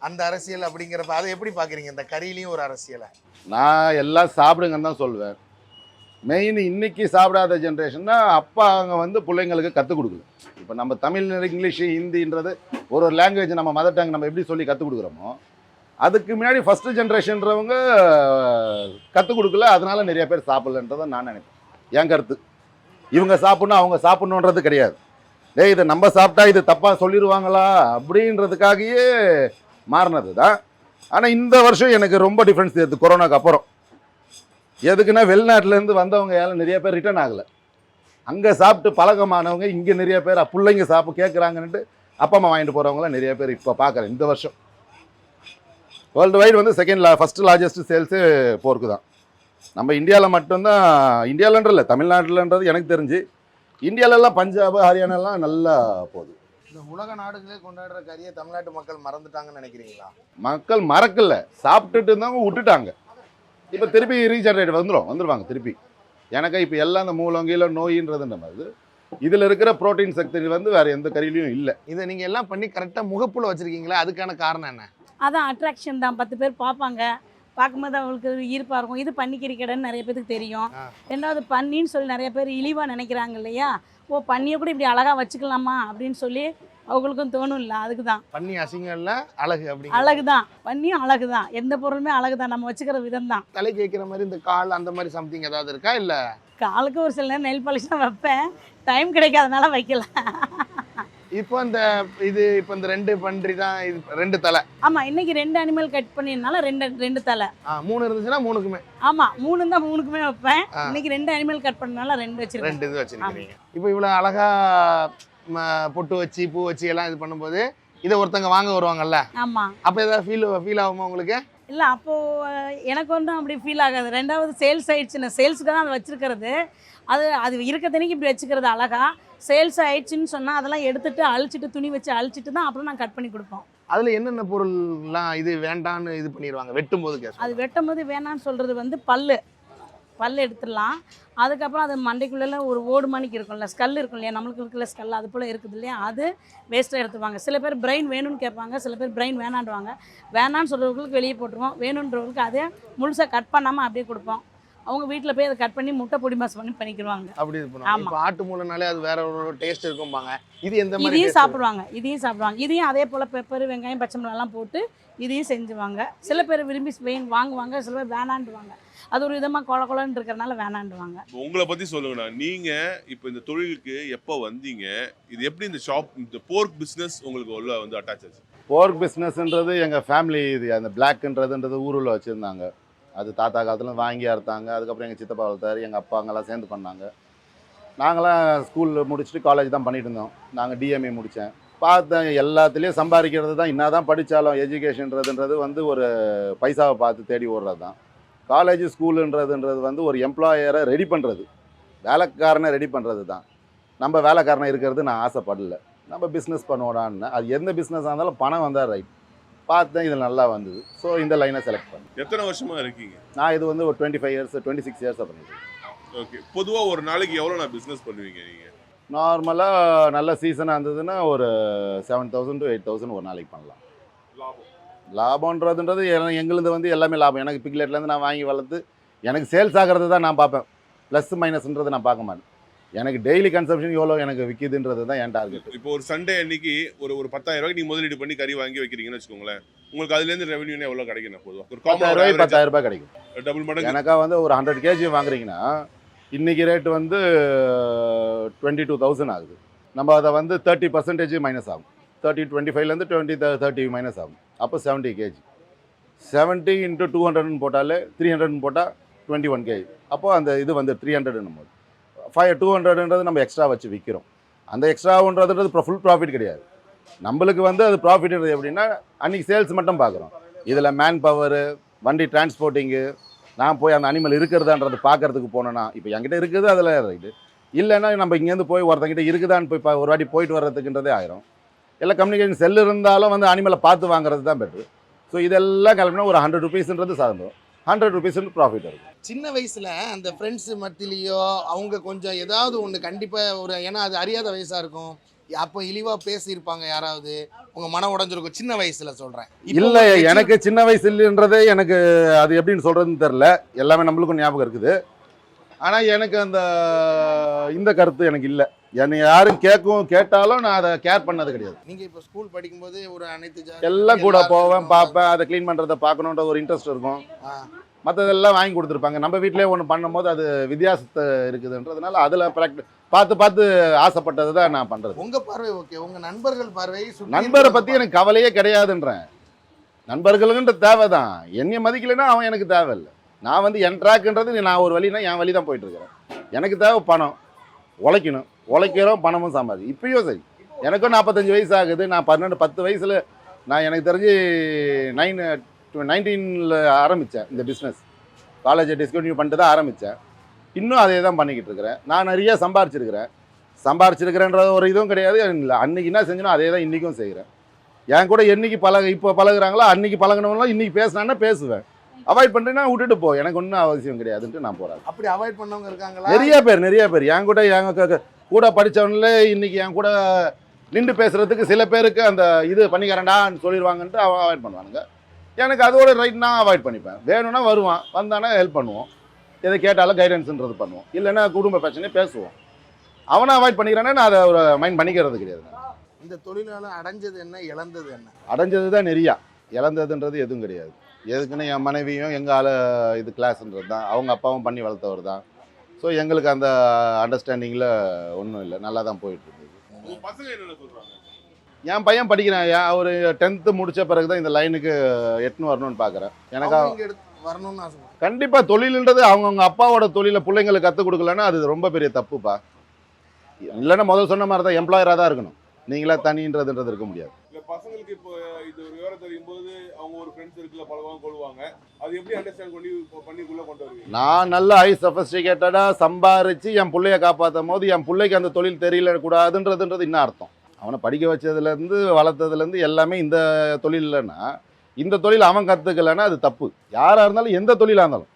அந்த அரசியல் அப்படிங்கிறப்ப அதை எப்படி பார்க்குறீங்க? இந்த கறியிலையும் ஒரு அரசியலை? நான் எல்லாம் சாப்பிடுங்கன்னு தான் சொல்லுவேன். மெயின் இன்னைக்கு சாப்பிடாத ஜென்ரேஷன்னா அப்பா அவங்க வந்து பிள்ளைங்களுக்கு கற்றுக் கொடுக்குது. இப்போ நம்ம தமிழ், இங்கிலீஷு, ஹிந்தின்றது ஒரு லாங்குவேஜ் நம்ம மதர் டங் நம்ம எப்படி சொல்லி கற்றுக் கொடுக்குறோமோ, அதுக்கு முன்னாடி ஃபஸ்ட்டு ஜென்ரேஷன்றவங்க கற்றுக் கொடுக்கல, அதனால நிறைய பேர் சாப்பிட்லன்றதை நான் நினைப்பேன். என் கருத்து, இவங்க சாப்பிட்ணும் அவங்க சாப்பிட்ணுன்றது கிடையாது. இதை நம்ம சாப்பிட்டா இது தப்பாக சொல்லிடுவாங்களா அப்படின்றதுக்காகவே மாறினது தான். ஆனால் இந்த வருஷம் எனக்கு ரொம்ப டிஃப்ரென்ஸ் தெரியுது கொரோனாக்கு அப்புறம். எதுக்குன்னா வெளிநாட்டிலேருந்து வந்தவங்க யாரும் நிறைய பேர் ரிட்டர்ன் ஆகலை. அங்கே சாப்பிட்டு பழக்கமானவங்க இங்கே நிறைய பேர் பிள்ளைங்க சாப்பிட்டு கேட்குறாங்கன்ட்டு அப்பா அம்மா வாங்கிட்டு போகிறவங்களாம் நிறைய பேர் இப்போ பார்க்குறேன். இந்த வருஷம் வேர்ல்டு வைடு வந்து ஃபஸ்ட்டு லார்ஜஸ்ட் சேல்ஸு போர்க்கு தான். நம்ம இந்தியாவில் மட்டும்தான், இந்தியாவிலன்ற தமிழ்நாட்டிலன்றது எனக்கு தெரிஞ்சு, இந்தியாவிலலாம் பஞ்சாப், ஹரியானாலாம் நல்லா போகுது. இந்த உலக நாடுகளே கொண்டாடுற கறியை தமிழ்நாட்டு மக்கள் மறந்துட்டாங்கன்னு நினைக்கிறீங்களா? மக்கள் மறக்கல, சாப்பிட்டுட்டு இருந்தவங்க விட்டுட்டாங்க. இப்போ திருப்பி ரீஜெனரேட் வந்துடுவாங்க திருப்பி. எனக்கு இப்போ எல்லாம் இந்த மூலங்கீழ நோயின்றதுன்ற மாதிரி இதில் இருக்கிற புரோட்டீன் சக்தி வந்து வேறு எந்த கறியிலையும் இல்லை. இதை நீங்கள் எல்லாம் பண்ணி கரெக்டாக முகப்புல வச்சுருக்கீங்களா? அதுக்கான காரணம் என்ன? அதான் அட்ராக்ஷன் தான். 10 பேர் பார்ப்பாங்க, பார்க்கும்போது அவங்களுக்கு ஈர்ப்பாக இருக்கும். இது பன்னிக்கறி கடைன்னு நிறைய பேருக்கு தெரியும். ரெண்டாவது பன்னின்னு சொல்லி நிறைய பேர் இழிவாக நினைக்கிறாங்க இல்லையா? ஓ, பன்னியை கூட இப்படி அழகாக வச்சுக்கலாமா அப்படின்னு சொல்லி அவங்களுக்கும் தோணும் இல்லை. அதுக்கு தான் பன்னி அசிங்கம் இல்லை, அழகு. அப்படி அழகு தான், பன்னியும் அழகு தான். எந்த பொருளுமே அழகு தான், நம்ம வச்சுக்கிற விதம் தான். தலைக்கு வைக்கிற மாதிரி இந்த கால் அந்த மாதிரி சம்திங் ஏதாவது இருக்கா? இல்லை காலுக்கு ஒரு சில நேரம் நெல் பாலிஷ் தான் வைப்பேன், டைம் கிடைக்காதனால வைக்கல. இப்போ இந்த 2 பன்றி தான், இது 2 தலை. ஆமாம், இன்னைக்கு 2 அனிமல் கட் பண்ணிருந்தால 2 தலை. 3 இருந்துச்சுன்னா 3க்குமே. ஆமாம், 3 தான் 3க்குமே வைப்பேன். இன்னைக்கு 2 அனிமல் கட் பண்ணனால 2 வச்சிருக்கேன். 2 இது வச்சிருக்கீங்க. இப்போ இவ்வளோ அழகா பொட்டு வச்சு பூ வச்சு எல்லாம் இது பண்ணும்போது இதை ஒருத்தங்க வாங்க வருவாங்கல்ல? ஆமாம். அப்போ ஏதாவது ஃபீல் ஆகுமா உங்களுக்கு? இல்லை, அப்போது எனக்கு ஒன்றும் அப்படி ஃபீல் ஆகாது. ரெண்டாவது சேல்ஸ் ஆயிடுச்சுன்னு, சேல்ஸுக்கு தான் அதை வச்சுருக்கிறது. அது இருக்க தனிக்கு இப்படி வச்சுக்கிறது அழகா. சேல்ஸ் ஆயிடுச்சுன்னு சொன்னால் அதெல்லாம் எடுத்துகிட்டு அழிச்சிட்டு துணி வச்சு அழிச்சிட்டு தான் அப்புறம் நான் கட் பண்ணி கொடுப்போம். அதில் என்னென்ன பொருள்லாம் இது வேண்டான்னு இது பண்ணிடுவாங்க வெட்டும் போது? அது வெட்டும் போது வேணான்னு சொல்கிறது வந்து பல் எடுத்துடலாம். அதுக்கப்புறம் அது மண்டைக்குள்ளே ஒரு ஓடு மணிக்கு இருக்கும்ல, ஸ்கல் இருக்கும் இல்லையா, நம்மளுக்கு இருக்குல்ல ஸ்கல், அது போல் இருக்குது இல்லையா, அது வேஸ்ட்டாக எடுத்துருவாங்க. சில பேர் பிரெயின் வேணும்னு கேட்பாங்க, சில பேர் பிரெயின் வேணான்டுவாங்க. வேணான்னு சொல்கிறவங்களுக்கு வெளியே போட்டுருவோம், வேணுன்றவங்களுக்கு அதே முழுசாக கட் பண்ணாமல் அப்படியே கொடுப்போம். அவங்க வீட்டில் போய் அதை கட் பண்ணி முட்டை பொடி மாஸ் பண்ணிக்கிறாங்க. அப்படி இது பண்ணுவாங்க. இப்போ ஆட்டு மூலனாலே அது வேற ஒரு டேஸ்ட் இருக்கும்பாங்க. இது எந்த மாதிரி? இதையும் சாப்பிடுவாங்க. இதையும் அதே போல் பெப்பர், வெங்காயம், பச்சை மிளகாலாம் போட்டு இதையும் செஞ்சுவாங்க. சில பேர் விரும்பி வாங்குவாங்க, சில பேர் வேணாண்டுவாங்க. அது ஒரு விதமாக கொலன்னு இருக்கிறனால வேணாண்டுவாங்க. உங்களை பற்றி சொல்லுங்கண்ணா. நீங்கள் இப்போ இந்த தொழிலுக்கு எப்போ வந்தீங்க? இது எப்படி இந்த போர்க் பிஸ்னஸ் உங்களுக்கு உள்ள வந்து அட்டாச் ஆச்சு? போர்க் பிஸ்னஸ்ன்றது எங்கள் ஃபேமிலி இது, அந்த பிளாக்ன்றதுன்றது ஊரில் வச்சுருந்தாங்க. அது தாத்தா காலத்தில் வாங்கி அறுத்தாங்க. அதுக்கப்புறம் எங்கள் சித்தப்பா வளர்த்தாரு, எங்கள் அப்பாங்கெல்லாம் சேர்ந்து பண்ணாங்க. நாங்களாம் ஸ்கூல் முடிச்சுட்டு காலேஜ் தான் பண்ணிட்டு இருந்தோம். நாங்கள் டிஎம்ஏ முடித்தேன். பார்த்தேன் எல்லாத்துலேயும் சம்பாதிக்கிறது தான். என்ன தான் படித்தாலும் எஜுகேஷன்றதுன்றது வந்து ஒரு பைசாவை பார்த்து தேடி ஓடுறது தான். காலேஜ் ஸ்கூலுன்றதுன்றது வந்து ஒரு எம்ப்ளாயரை ரெடி பண்ணுறது, வேலைக்காரனை ரெடி பண்ணுறது தான். நம்ம வேலைக்காரனை இருக்கிறது நான் ஆசைப்படல. நம்ம பிஸ்னஸ் பண்ணுவோடான்னு. அது எந்த பிஸ்னஸாக இருந்தாலும் பணம் வந்தால் ரைட். பார்த்தேன் இதில் நல்லா வந்தது. ஸோ இந்த லைனை செலக்ட் பண்ணேன். எத்தனை வருஷமா இருக்கீங்க? நான் இது வந்து ஒரு 25 இயர்ஸ் 26 இயர்ஸாக பண்ணியிருக்கேன். ஓகே. பொதுவாக ஒரு நாளைக்கு எவ்வளோ நான் பிஸ்னஸ் பண்ணுவீங்க நீங்கள்? நார்மலாக நல்ல சீசனாக இருந்ததுன்னா ஒரு 7,000 to 8,000 ஒரு நாளைக்கு பண்ணலாம். லாபம்ன்றதுன்றது எங்களுது வந்து எல்லாமே லாபம். எனக்கு பிக்லேட்லேருந்து நான் வாங்கி வளர்த்து எனக்கு சேல்ஸ் ஆகிறது தான் நான் பார்ப்பேன். ப்ளஸ் மைனஸ்ன்றது நான் பார்க்க மாட்டேன். எனக்கு டெய்லி கன்சம்ஷன் எவ்வளோ எனக்கு விற்கிதுன்றது தான் என் டார்கெட். இப்போ ஒரு சண்டே அன்னைக்கு ஒரு 10,000 ரூபாய்க்கு நீங்கள் முதலீடு பண்ணி கறி வாங்கி வைக்கிறீங்கன்னு வச்சுக்கோங்களேன், உங்களுக்கு அதுலேருந்து ரெவன்யூ எவ்வளோ கிடைக்கும்? பொதுவாக ஒரு 10,000 ரூபாய் கிடைக்கும். டபுள் மடங்கு. எனக்கா வந்து ஒரு 100 kg வாங்குறீங்கன்னா இன்றைக்கி ரேட்டு வந்து 22,000 ஆகுது. நம்ம அதை வந்து 30% மைனஸ் ஆகும். 25லேருந்து 30 மைனஸ் ஆகும். அப்போ 70 kg. 70 × 200 போட்டாலே 300 போட்டால் 21 kg. அப்போது அந்த இது வந்து 300 போது 200ன்றது நம்ம எக்ஸ்ட்ரா வச்சு விற்கிறோம். அந்த எக்ஸ்ட்ரான்றது ஃபுல் ப்ராஃபிட் கிடையாது. நம்மளுக்கு வந்து அது ப்ராஃபிட்ன்றது எப்படின்னா அன்றைக்கி சேல்ஸ் மட்டும் பார்க்குறோம். இதில் மேன் பவரு, வண்டி டிரான்ஸ்போர்ட்டிங்கு, நான் போய் அந்த அனிமல் இருக்கிறதான்றது பார்க்குறதுக்கு போனேன்னா இப்போ என்கிட்ட இருக்குது அதில் ரைட்டு. இல்லைன்னா நம்ம இங்கேருந்து போய் ஒருத்தங்கிட்ட இருக்குதான்னு போய் ஒரு வாட்டி போயிட்டு வர்றதுக்குன்றதே ஆயிரும். எல்லாம் கம்யூனிகேஷன் செல் இருந்தாலும் வந்து அனிமலை பார்த்து வாங்குறது தான் பெட்ரு. ஸோ இதெல்லாம் கிளம்பினா ஒரு 100 rupeesன்றது சார்ந்தோம். 100 rupees ப்ராஃபிட் இருக்கும். சின்ன வயசுல அந்த ஃப்ரெண்ட்ஸ் மத்தியிலையோ அவங்க கொஞ்சம் ஏதாவது ஒன்று கண்டிப்பாக ஒரு, ஏன்னா அது அறியாத வயசாக இருக்கும், அப்போ இழிவாக பேசியிருப்பாங்க யாராவது, உங்கள் மனம் உடஞ்சிருக்கும் சின்ன வயசில் சொல்கிறேன். இல்லை, எனக்கு சின்ன வயசுலன்றதே எனக்கு அது எப்படின்னு சொல்கிறதுன்னு தெரில. எல்லாமே நம்மளுக்கும் ஞாபகம் இருக்குது. ஆனால் எனக்கு இந்த கருத்து எனக்கு இல்லை. என்னை யாரும் கேட்டாலும் நான் அதை கேர் பண்ணது கிடையாது. நீங்கள் இப்போ ஸ்கூல் படிக்கும்போது ஒரு அனைத்து எல்லாம் கூட போவேன், பார்ப்பேன், அதை க்ளீன் பண்ணுறதை பார்க்கணுன்ற ஒரு இன்ட்ரெஸ்ட் இருக்கும். மற்றதெல்லாம் வாங்கி கொடுத்துருப்பாங்க. நம்ம வீட்டிலே ஒன்று பண்ணும்போது அது வித்தியாசத்தை இருக்குதுன்றதுனால அதில் பார்த்து ஆசைப்பட்டது தான் நான் பண்ணுறது. உங்கள் பார்வை ஓகே, உங்கள் நண்பர்கள் பார்வை? நண்பரை பற்றி எனக்கு கவலையே கிடையாதுன்றேன். நண்பர்களுக்குன்ற தேவை தான். என்னைய மதிக்கலைன்னா அவன் எனக்கு தேவையில்லை. நான் வந்து என் ட்ராக்குன்றது நான் ஒரு வழினா என் வழி தான் போயிட்டுருக்கிறேன். எனக்கு தேவை பணம், உழைக்கிறோம், பணமும் சம்பாதி. இப்பயும் சரி, எனக்கும் 45 வயசு ஆகுது. நான் 10 வயசில் நான் எனக்கு தெரிஞ்சு 19ல் ஆரம்பித்தேன் இந்த பிஸ்னஸ். காலேஜை டிஸ்கன்டினியூ பண்ணிட்டு தான் ஆரம்பித்தேன். இன்னும் அதே தான் பண்ணிக்கிட்டு இருக்கிறேன். நான் நிறைய சம்பாரிச்சிருக்கிறேன்ற ஒரு இதுவும் கிடையாது. இல்லை, அன்றைக்கி என்ன செஞ்சனோ அதே தான் இன்றைக்கும் செய்கிறேன். என் கூட என்றைக்கு இப்போ பழகுறாங்களோ அன்றைக்கி பழகினவங்களாம் இன்றைக்கி பேசினான்னா பேசுவேன். அவாய்ட் பண்ணுறேன்னா விட்டுட்டு போ, எனக்கு ஒன்றும் அவசியம் கிடையாதுன்ட்டு நான் போகிறேன். அப்படி அவாய்ட் பண்ணவங்க இருக்காங்களா? நிறைய பேர் என் கூட படித்தவங்களே இன்றைக்கி என் கூட நின்று பேசுகிறதுக்கு சில பேருக்கு அந்த இது பண்ணிக்கிறேன்டான்னு சொல்லிடுவாங்கன்ட்டு அவாய்ட் பண்ணுவானுங்க. எனக்கு அதோட ரைட் நான் அவாய்ட் பண்ணிப்பேன். வேணும்னா வருவான், வந்தானா ஹெல்ப் பண்ணுவோம், எதை கேட்டாலும் கைடன்ஸுன்றது பண்ணுவோம். இல்லைன்னா குடும்ப பிரச்சனையே பேசுவோம். அவனை அவாய்ட் பண்ணிக்கிறானே நான் அதை ஒரு மைண்ட் பண்ணிக்கிறது கிடையாது. இந்த தொழிலாள அடைஞ்சது என்ன, இழந்தது என்ன? அடைஞ்சது தான் நிறையா, இழந்ததுன்றது எதுவும் கிடையாது. எதுக்குன்னு என் மனைவியும் எங்கள் இது கிளாஸ்ன்றது தான். அவங்க அப்பாவும் பண்ணி வளர்த்தவர் தான். ஸோ எங்களுக்கு அந்த அண்டர்ஸ்டாண்டிங்கில் ஒன்றும் இல்லை, நல்லா தான் போயிட்டுருக்குது. பசங்க என்ன சொல்கிறாங்க? என் பையன் படிக்கிறான். அவர் 10th முடித்த பிறகு தான் இந்த லைனுக்கு எட்டுன்னு வரணும்னு பார்க்குறேன். எனக்கு வரணும்னு ஆசை. கண்டிப்பாக தொழில்ன்றது அவங்கவுங்க அப்பாவோட தொழிலை பிள்ளைங்களுக்கு கற்றுக் கொடுக்கலன்னா அது ரொம்ப பெரிய தப்புப்பா. இல்லைன்னா முதல் சொன்ன மாதிரி தான் எம்ப்ளாயராக தான் இருக்கணும். நீங்களா தனின்றதுன்றது இருக்க முடியாது. இல்லை, பசங்களுக்கு இப்போ இது ஒரு விவரம் தெரியும் போது அவங்க ஒரு ஃப்ரெண்ட்ஸ் இருக்குல்ல, பழகுவாங்க, கொள்வாங்க. அது எப்படி அண்டர்ஸ்டாண்ட் பண்ணிக்குள்ளே கொண்டு வருவீங்க? நான் நல்ல ஹை சஃபஸ்டிகேட்டடாக சம்பாரித்து என் பிள்ளைய காப்பாற்றும் போது என் பிள்ளைக்கு அந்த தொழில் தெரியல கூடாதுன்றதுன்றது இன்னும் அர்த்தம். அவனை படிக்க வச்சதுலேருந்து வளர்த்ததுலேருந்து எல்லாமே இந்த தொழில் இல்லைன்னா, இந்த தொழில் அவன் கற்றுக்கலைன்னா அது தப்பு. யாராக இருந்தாலும் எந்த தொழிலாக இருந்தாலும்,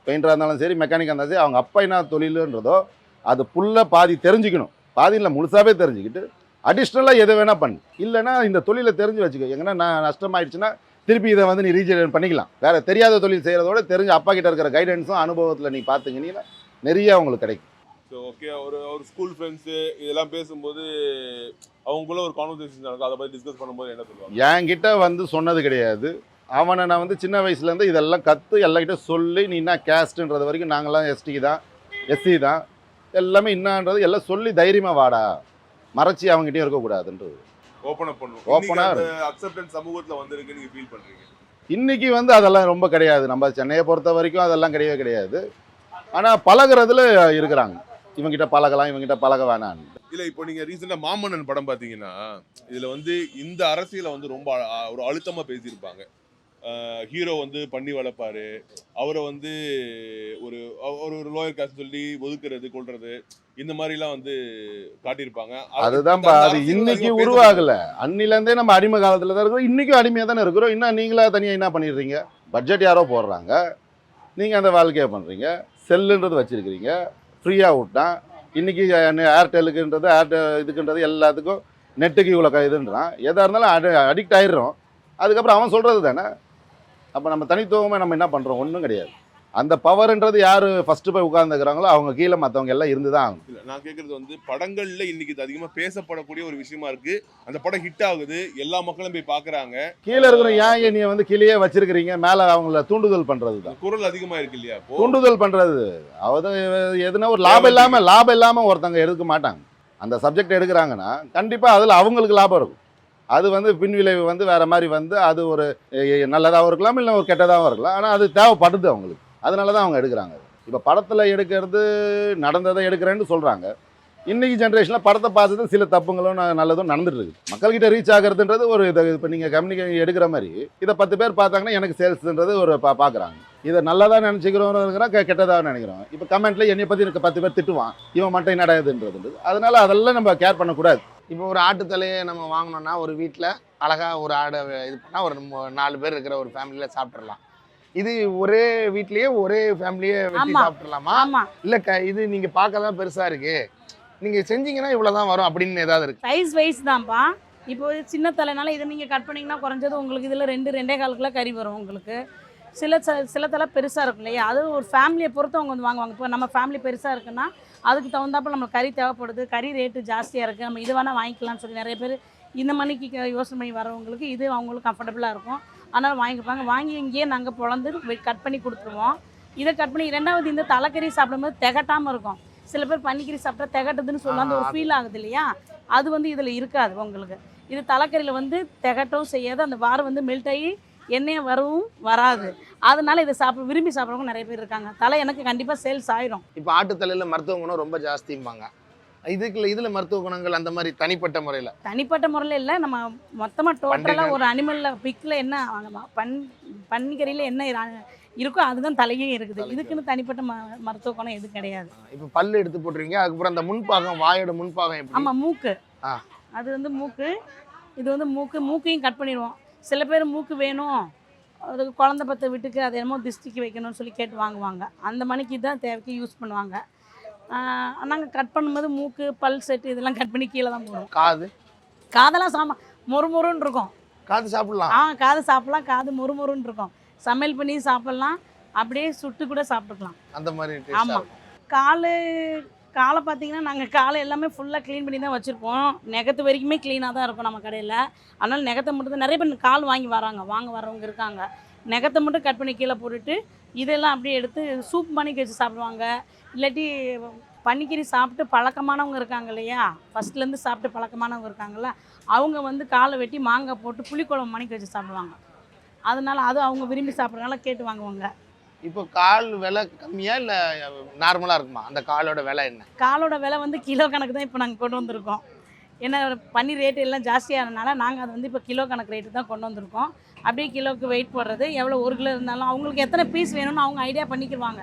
பெயிண்டராக இருந்தாலும் சரி, மெக்கானிக்காக இருந்தாலும் சரி, அவங்க அப்பா என்ன தொழிலுன்றதோ அது ஃபுல்லாக பாதி தெரிஞ்சுக்கணும். பாதியில் முழுசாகவே தெரிஞ்சுக்கிட்டு அடிஷ்னலாக எது வேணால் பண்ணு. இல்லைனா இந்த தொழிலை தெரிஞ்சு வச்சுக்கோ. எங்கன்னா நான் நஷ்டமாயிடுச்சுன்னா திருப்பி இதை வந்து நீ ரீஜெனரேட் பண்ணிக்கலாம். வேறு தெரியாத தொழில் செய்கிறதோட தெரிஞ்ச அப்பா கிட்ட இருக்கிற கைடன்ஸும் அனுபவத்தில் நீ பார்த்துக்கினீங்கன்னா நிறைய உங்களுக்கு கிடைக்கும். ஸோ ஓகே, ஒரு ஸ்கூல் ஃப்ரெண்ட்ஸு இதெல்லாம் பேசும்போது அவங்களுக்குள்ள ஒரு கான்வர்சேஷன் நடக்கும். அதை பற்றி டிஸ்கஸ் பண்ணும்போது என்ன சொல்லுவாங்க? என்கிட்ட வந்து சொன்னது கிடையாது. அவனை நான் வந்து சின்ன வயசுலேருந்து இதெல்லாம் எல்லாக்கிட்ட சொல்லி, நீ என்ன கேஸ்ட்டுன்றது வரைக்கும் நாங்களாம் எஸ்டி தான், எஸ்சி தான், எல்லாமே என்னான்றது எல்லாம் சொல்லி தைரியமாக வாடா, மறைச்சி அவங்ககிட்டயும் இருக்கக்கூடாதுன்றது. ஓப்பன் அப் பண்ணுவோம். Open-ஆ அந்த அக்செப்டன்ஸ் சமூகத்துல வந்திருக்கு நீங்க ஃபீல் பண்றீங்க? இன்னைக்கு வந்து அதெல்லாம் ரொம்ப கிடையாது. நம்ம சென்னையை பொறுத்த வரைக்கும் அதெல்லாம் கிடையவே கிடையாது. ஆனால் பழகுறதுல இருக்கிறாங்க. இவங்கிட்ட பழகலாம், இவங்கிட்ட பழக வேணான்னு. இல்ல இப்போ நீங்க ரீசெண்டா மாமன்னன் படம் பாத்தீங்கன்னா இதுல வந்து இந்த அரசியலை வந்து ரொம்ப ஒரு அழுத்தமா பேசியிருப்பாங்க. ஹீரோ வந்து பண்ணி வளர்ப்பாரு, அவரை வந்து ஒரு ஒரு லோயர் காஸ்ட் சொல்லி ஒதுக்குறது கொள்றது இந்த மாதிரிலாம் வந்து காட்டியிருப்பாங்க. அதுதான்ப்பா, அது இன்னைக்கு உருவாகல. அன்னிலேருந்தே நம்ம அடிமை காலத்தில் தான் இருக்கிறோம். இன்னைக்கும் அடிமையாக தானே இருக்கிறோம். இன்னும் நீங்களா தனியாக என்ன பண்ணிடுறீங்க? பட்ஜெட் யாரோ போடுறாங்க, நீங்கள் அந்த வாழ்க்கையை பண்ணுறீங்க. செல்லுன்றது வச்சுருக்கிறீங்க, ஃப்ரீயாக விட்டான். இன்றைக்கி ஏர்டெலுக்குன்றது இதுக்குன்றது எல்லாத்துக்கும் நெட்டுக்கு இவ்வளோ இதுன்றான். எதாக இருந்தாலும் அடிக்ட் ஆகிடுறோம். அதுக்கப்புறம் அவன் சொல்கிறது தானே. அப்போ நம்ம தனித்துவமாக நம்ம என்ன பண்ணுறோம்? ஒன்றும் கிடையாது. அந்த பவர்ன்றது யார் ஃபஸ்ட்டு போய் உட்கார்ந்துக்கிறாங்களோ அவங்க கீழே மற்றவங்க எல்லாம் இருந்து தான் ஆகும். இல்லை, நான் கேட்குறது வந்து படங்களில் இன்னைக்கு இது அதிகமாக பேசப்படக்கூடிய ஒரு விஷயமா இருக்குது. அந்த படம் ஹிட் ஆகுது, எல்லா மக்களும் போய் பார்க்குறாங்க. கீழே இருக்கிற ஏன் நீ வந்து கீழேயே வச்சிருக்கிறீங்க, மேலே அவங்கள தூண்டுதல் பண்ணுறது தான். குரல் அதிகமாக இருக்கு இல்லையா? தூண்டுதல் பண்ணுறது அதாவது எதுனா ஒரு லாபம் இல்லாமல் ஒருத்தங்க எடுக்க மாட்டாங்க. அந்த சப்ஜெக்ட் எடுக்கிறாங்கன்னா கண்டிப்பாக அதில் அவங்களுக்கு லாபம் இருக்கும். அது வந்து பின்விளைவு வந்து வேறு மாதிரி வந்து அது ஒரு நல்லதாகவும் இருக்கலாம், இல்லை ஒரு கெட்டதாகவும் இருக்கலாம். ஆனால் அது தேவைப்படுது அவங்களுக்கு. அதனால தான் அவங்க எடுக்கிறாங்க. இப்போ படத்தில் எடுக்கிறது நடந்ததை எடுக்கிறேன்னு சொல்கிறாங்க. இன்றைக்கி ஜென்ரேஷனில் படத்தை பார்த்துட்டு சில தப்புங்களும் நல்லதும் நடந்துட்டு இருக்குது. மக்கள்கிட்ட ரீச் ஆகிறதுன்றது ஒரு இதை இப்போ நீங்கள் கம்யூனிகேஷன் எடுக்கிற மாதிரி இதை 10 பேர் பார்த்தாங்கன்னா எனக்கு சேல்ஸுன்றது ஒரு பார்க்குறாங்க. இதை நல்லதாக நினச்சிக்கிறோம், கெட்டதாக நினைக்கிறோம். இப்போ கமெண்ட்டில் என்னை பற்றி எனக்கு 10 பேர் திட்டுவான், இவன் மட்டும் என்னடா இதுன்றது. அதனால் அதெல்லாம் நம்ம கேர் பண்ணக்கூடாது. இப்போ ஒரு ஆட்டுத்தலையை நம்ம வாங்கினோன்னா ஒரு வீட்டில் அழகாக ஒரு ஆடை இது பண்ணால் ஒரு 4 பேர் இருக்கிற ஒரு ஃபேமிலியில் சாப்பிட்றலாம். இது ஒரே வீட்லேயே ஒரே ஃபேமிலியே வெட்டி சாப்பிட்றலாமா? ஆமாம். இல்லை இது நீங்கள் பார்க்க தான் பெருசாக இருக்குது, நீங்கள் செஞ்சீங்கன்னா இவ்வளோ தான் வரும் அப்படின்னு ஏதாவது இருக்குது? சைஸ் வைஸ் தான்ப்பா. இப்போ சின்ன தலைனால இதை நீங்கள் கட் பண்ணிங்கன்னா குறைஞ்சது உங்களுக்கு இதில் 2-2.25 கிலோ கறி வரும் உங்களுக்கு. சில தலை பெருசாக இருக்கும் இல்லையா, அது ஒரு ஃபேமிலியை பொறுத்து அவங்க வந்து வாங்குவாங்க. இப்போ நம்ம ஃபேமிலி பெருசாக இருக்குன்னா அதுக்கு தகுந்தாப்பில் நம்மளுக்கு கறி தேவைப்படுது, கறி ரேட்டு ஜாஸ்தியாக இருக்குது, நம்ம இது வேணால் வாங்கிக்கலாம்னு சொல்லி நிறைய பேர் இந்த மணிக்கு யோசனை பண்ணி வரவங்களுக்கு இது அவங்களுக்கு கம்ஃபர்டபுளாக இருக்கும். அதனால் வாங்கிப்பாங்க. வாங்கி இங்கேயே நாங்கள் பொழந்து கட் பண்ணி கொடுத்துருவோம். இதை கட் பண்ணி 2வது இந்த தலைக்கறி சாப்பிடும்போது திகட்டாமல் இருக்கும். சில பேர் பன்னிக்கறி சாப்பிட்டா திகட்டுதுன்னு சொல்லலாம், அந்த ஒரு ஃபீல் ஆகுது இல்லையா, அது வந்து இதில் இருக்காது உங்களுக்கு. இது தலைக்கறியில் வந்து திகட்டவும் செய்யாது, அந்த வாரம் வந்து மெல்ட் ஆகி எண்ணெயை வரவும் வராது. அதனால இதை விரும்பி சாப்பிட்றவங்க நிறைய பேர் இருக்காங்க. தலை எனக்கு கண்டிப்பாக சேல்ஸ் ஆயிரும். இப்போ ஆட்டுத்தலையில் மருத்துவ குணம் ரொம்ப ஜாஸ்திம்பாங்க. இதில் மருத்துவ குணங்கள் அந்த மாதிரி தனிப்பட்ட முறையில் இல்லை, நம்ம மொத்தமாக டோட்டலாக ஒரு அனிமலில் பிக்கில் என்ன பன்னிக்கறியில் என்ன இருக்கோ அதுதான் தலையே இருக்குது. இதுக்குன்னு தனிப்பட்ட மருத்துவ குணம் எதுவும் கிடையாது. இப்போ பல்லு எடுத்து போட்டுருவீங்க, அதுக்கப்புறம் அந்த முன்பாகம், வாயோட முன்பாகம் எப்படி? ஆமாம், மூக்கு. அது வந்து மூக்கு, இது வந்து மூக்கையும் கட் பண்ணிடுவோம். சில பேர் மூக்கு வேணும், அதுக்கு குழந்த பற்ற வீட்டுக்கு அது என்னமோ திஷ்டிக்கு வைக்கணும்னு சொல்லி கேட்டு வாங்குவாங்க. அந்த மணிக்கு தான் தேவைக்கு யூஸ் பண்ணுவாங்க. நாங்கள் கட் பண்ணும்போது மூக்கு, பல் செட்டு இதெல்லாம் கட் பண்ணி கீழே தான் போடுவோம். காதெல்லாம் மொறுமொறுன்னு இருக்கும். காது சாப்பிடலாம்? காது சாப்பிடலாம். காது மொறுமொறுன்னு இருக்கும். சமையல் பண்ணி சாப்பிட்லாம், அப்படியே சுட்டு கூட சாப்பிட்டுக்கலாம் அந்த மாதிரி. ஆமாம். காலை பார்த்தீங்கன்னா நாங்கள் காலை எல்லாமே ஃபுல்லாக க்ளீன் பண்ணி தான் வச்சுருப்போம். நெகத்து வரைக்குமே க்ளீனாக தான் இருக்கும் நம்ம கடையில். அதனால் நெகத்தை மட்டும் தான் நிறைய பேர் கால் வாங்க வரவங்க இருக்காங்க. நெகத்தை மட்டும் கட் பண்ணி கீழே போட்டுட்டு இதெல்லாம் அப்படியே எடுத்து சூப் பண்ணிக்கு வச்சு சாப்பிடுவாங்க. இல்லாட்டி பன்னிக்கறி சாப்பிட்டு பழக்கமானவங்க இருக்காங்க இல்லையா, ஃபஸ்ட்லேருந்து சாப்பிட்டு பழக்கமானவங்க இருக்காங்கள்ல, அவங்க வந்து காலை வெட்டி மாங்காய் போட்டு புளிக்குழம்பு மணிக்கு வச்சு சாப்பிடுவாங்க. அதனால் அது அவங்க விரும்பி சாப்பிட்றதுனால கேட்டு வாங்குவாங்க. இப்போ கால் விலை கம்மியாக இல்லை நார்மலாக இருக்குமா? அந்த காலோட விலை என்ன? காலோட விலை வந்து கிலோ கணக்கு தான் இப்போ நாங்கள் கொண்டு வந்திருக்கோம். ஏன்னா பன்னீர் ரேட்டு எல்லாம் ஜாஸ்தியானதுனால நாங்கள் அது வந்து இப்போ கிலோ கணக்கு ரேட்டு தான் கொண்டு வந்திருக்கோம். அப்படியே கிலோவுக்கு வெயிட் போடுறது, எவ்வளோ 1 கிலோ இருந்தாலும் அவங்களுக்கு எத்தனை பீஸ் வேணும்னு அவங்க ஐடியா பண்ணிக்கிடுவாங்க.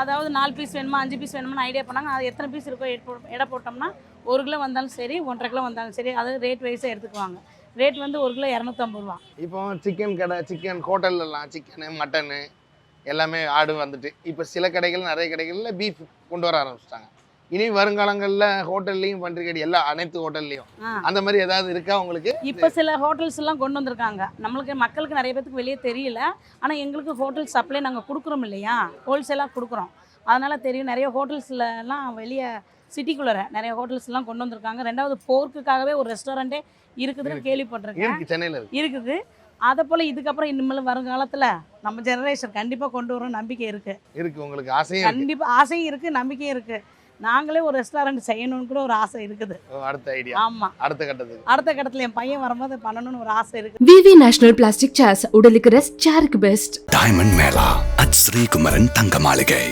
அதாவது 4 பீஸ் வேணுமா 5 பீஸ் வேணுமான்னு ஐடியா பண்ணாங்க. அது எத்தனை பீஸ் இருக்கோ எடை போட்டோம்னா 1 கிலோ வந்தாலும் சரி 1.5 கிலோ வந்தாலும் சரி அது ரேட் வைஸாக எடுத்துக்குவாங்க. ரேட் வந்து 1 கிலோ 250 ரூபா. இப்போ சிக்கன் ஹோட்டல்லலாம் சிக்கனு மட்டனு எல்லாமே ஆடு வந்துட்டு இப்போ சில கடைகள் நிறைய கடைகளில் பீஃப் கொண்டு வர ஆரம்பிச்சிட்டாங்க. இனி வருங்காலங்களில் ஹோட்டல்லையும் பன்றிக்கறி அனைத்து ஹோட்டல்லையும் அந்த மாதிரி ஏதாவது இருக்கா உங்களுக்கு? இப்போ சில ஹோட்டல்ஸ் எல்லாம் கொண்டு வந்திருக்காங்க. நம்மளுக்கு மக்களுக்கு நிறைய பேருக்கு வெளியே தெரியல. ஆனால் எங்களுக்கு ஹோட்டல் சப்ளை நாங்கள் கொடுக்குறோம் இல்லையா, ஹோல்சேலாக கொடுக்குறோம். அதனால் தெரியும். நிறைய ஹோட்டல்ஸ்லாம் வெளியே சிட்டிக்குள்ளே நிறைய ஹோட்டல்ஸ்லாம் கொண்டு வந்திருக்காங்க. 2வது போர்க்குக்காகவே ஒரு ரெஸ்டாரண்ட்டே இருக்குதுன்னு கேள்விப்பட்டிருக்கேன். சென்னையில் இருக்குது. அதை போல் இதுக்கப்புறம் இனிமேல் வருங்காலத்தில் நம்ம ஜெனரேஷன் கண்டிப்பாக கொண்டு வரோம் நம்பிக்கை இருக்குது. உங்களுக்கு ஆசையும்? கண்டிப்பாக ஆசையும் இருக்குது, நம்பிக்கையும் இருக்குது. நாங்களே ஒரு ரெஸ்டாரண்ட் செய்யணும்னு கூட ஒரு ஆசை இருக்குது. அடுத்த ஐடியா, ஆமாம், அடுத்த கட்டத்துக்கு. அடுத்த கட்டத்தில் என் பையன் வரும்போது பண்ணணும்னு ஒரு ஆசை இருக்குது. விவி நேஷனல் பிளாஸ்டிக் சேர்ஸ் உடலுக்கு ரெஸ்ட் சேருக்கு best. Diamond mela at Srikumaran Thanga மாளிகை.